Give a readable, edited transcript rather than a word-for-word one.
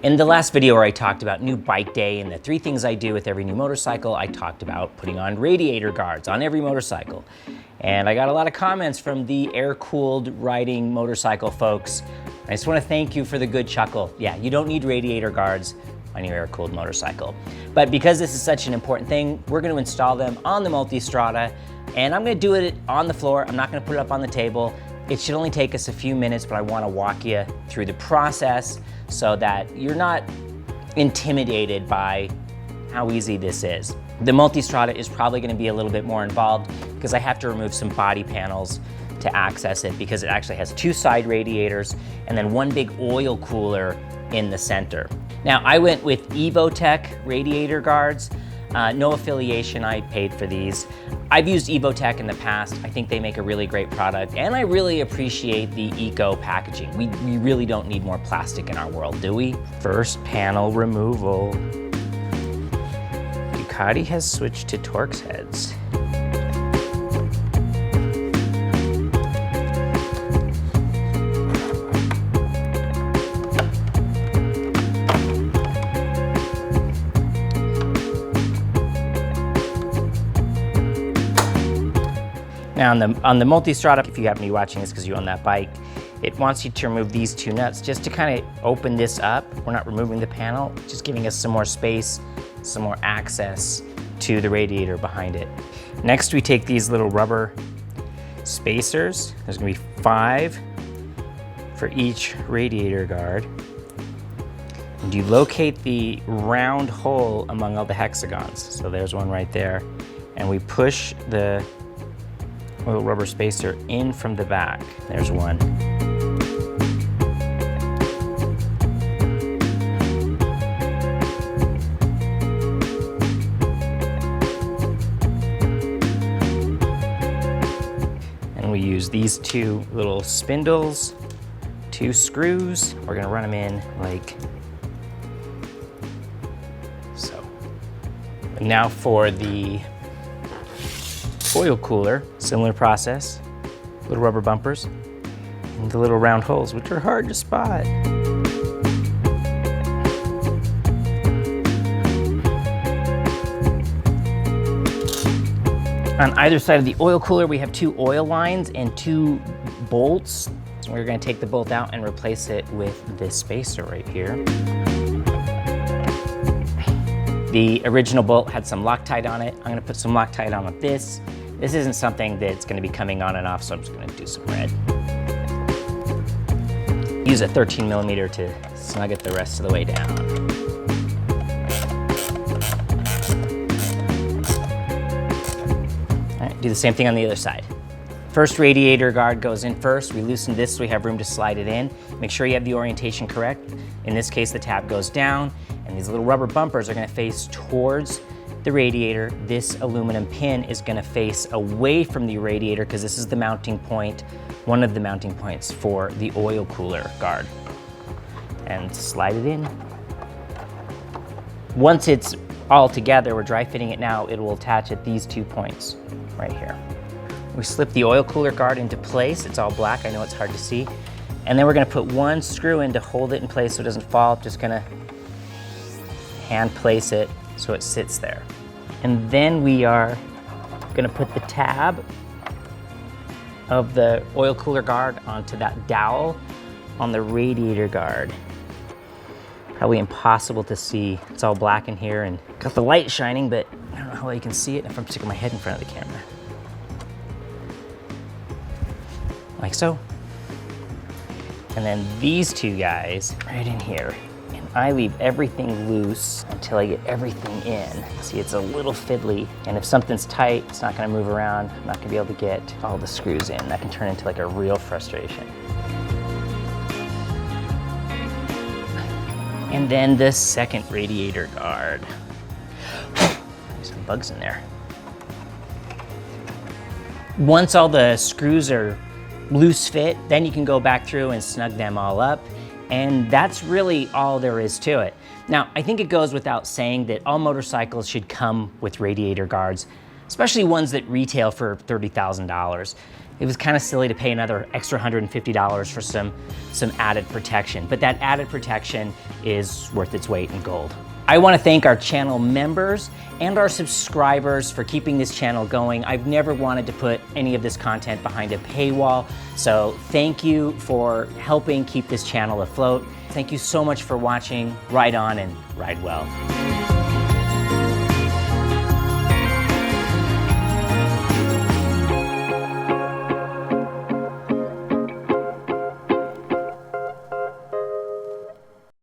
In the last video where I talked about new bike day and the 3 things I do with every new motorcycle, I talked about putting on radiator guards on every motorcycle. And I got a lot of comments from the air-cooled riding motorcycle folks. I just want to thank you for the good chuckle. Yeah, you don't need radiator guards on your air-cooled motorcycle. But because this is such an important thing, we're going to install them on the multistrada, and I'm going to do it on the floor. I'm not going to put it up on the table. It should only take us a few minutes, but I want to walk you through the process so that you're not intimidated by how easy this is. The multistrada is probably going to be a little bit more involved because I have to remove some body panels to access it, because it actually has 2 side radiators and then 1 big oil cooler in the center. Now, I went with Evotech radiator guards. No affiliation, I paid for these. I've used Evotech in the past. I think they make a really great product, and I really appreciate the eco packaging. We really don't need more plastic in our world, do we? First panel removal. Ducati has switched to Torx heads. Now on the multistrada, if you happen to be watching this because you own that bike, it wants you to remove these 2 nuts just to kind of open this up. We're not removing the panel, just giving us some more space, some more access to the radiator behind it. Next, we take these little rubber spacers. There's gonna be 5 for each radiator guard. And you locate the round hole among all the hexagons. So there's one right there. And we push the oil rubber spacer in from the back. There's one. And we use these 2 little spindles, 2 screws. We're gonna run them in like so. And now for the oil cooler, similar process, little rubber bumpers, and the little round holes, which are hard to spot. On either side of the oil cooler, we have 2 oil lines and 2 bolts. So we're gonna take the bolt out and replace it with this spacer right here. The original bolt had some Loctite on it. I'm gonna put some Loctite on with this. This isn't something that's gonna be coming on and off, so I'm just gonna do some red. Use a 13mm to snug it the rest of the way down. All right, do the same thing on the other side. First radiator guard goes in first. We loosen this so we have room to slide it in. Make sure you have the orientation correct. In this case, the tab goes down, and these little rubber bumpers are gonna face towards the radiator. This aluminum pin is gonna face away from the radiator because this is the mounting point, one of the mounting points for the oil cooler guard. And slide it in. Once it's all together, we're dry fitting it now, it will attach at these 2 points right here. We slip the oil cooler guard into place. It's all black, I know it's hard to see. And then we're gonna put 1 screw in to hold it in place so it doesn't fall. Just gonna hand place it so it sits there. And then we are gonna put the tab of the oil cooler guard onto that dowel on the radiator guard. Probably impossible to see. It's all black in here and got the light shining, but I don't know how well you can see it if I'm sticking my head in front of the camera. Like so. And then these 2 guys right in here. I leave everything loose until I get everything in. See, it's a little fiddly, and if something's tight, it's not gonna move around. I'm not gonna be able to get all the screws in. That can turn into like a real frustration. And then the second radiator guard. There's some bugs in there. Once all the screws are loose fit, then you can go back through and snug them all up. And that's really all there is to it. Now, I think it goes without saying that all motorcycles should come with radiator guards, especially ones that retail for $30,000. it was kind of silly to pay another extra $150 for some added protection, but that added protection is worth its weight in gold. I want to thank our channel members and our subscribers for keeping this channel going. I've never wanted to put any of this content behind a paywall, so thank you for helping keep this channel afloat. Thank you so much for watching. Ride on and ride well.